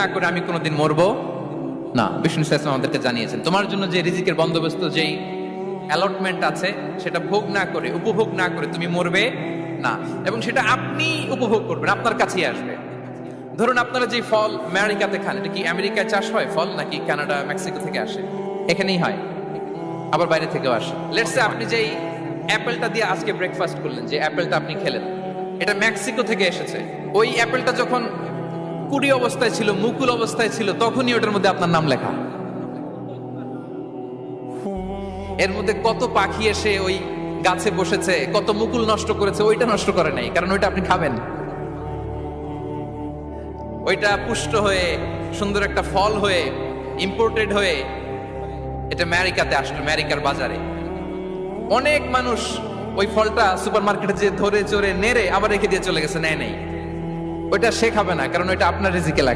না করে আমি কোনোদিন মরবো না। বিষ্ণু ইসলাম আমাদেরকে জানিয়েছেন তোমার জন্য যে রিজিকের বন্দোবস্ত, যেই অ্যালটমেন্ট আছে, সেটা ভোগ না করে, উপভোগ না করে তুমি মরবে না, এবং সেটা আপনি উপভোগ করবেন, আপনার কাছেই আসবে। ধরুন আপনারা যে ফল আমেরিকাতে খান, এটা কি আমেরিকায় চাষ হয় ফল, নাকি কানাডা মেক্সিকো থেকে আসে? এখানেই হয়, আবার বাইরে থেকেও আসে। লেটস সে আপনি যেই অ্যাপেলটা দিয়ে আজকে ব্রেকফাস্ট করলেন, যে অ্যাপেলটা আপনি খেলেন, এটা মেক্সিকো থেকে এসেছে। ওই অ্যাপেলটা যখন কুড়ি অবস্থায় ছিল, মুকুল অবস্থায় ছিল, তখনই ওটার মধ্যে আপনার নাম লেখা। এর মধ্যে কত পাখি এসে ওই গাছে বসেছে, কত মুকুল নষ্ট করেছে, ওইটা নষ্ট করে নাই, কারণ ওইটা আপনি খাবেন। ওইটা পুষ্ট হয়ে সুন্দর একটা ফল হয়ে ইম্পোর্টেড হয়ে এটা আমেরিকাতে আসলো, আমেরিকার বাজারে। অনেক মানুষ ওই ফলটা সুপার মার্কেটে যে ধরে চড়ে নেড়ে আবার রেখে দিয়ে চলে গেছে, নেয় নেই। ওইটা সে খাবে না, কারণ ওইটা আপনার রিজিকে লাগে।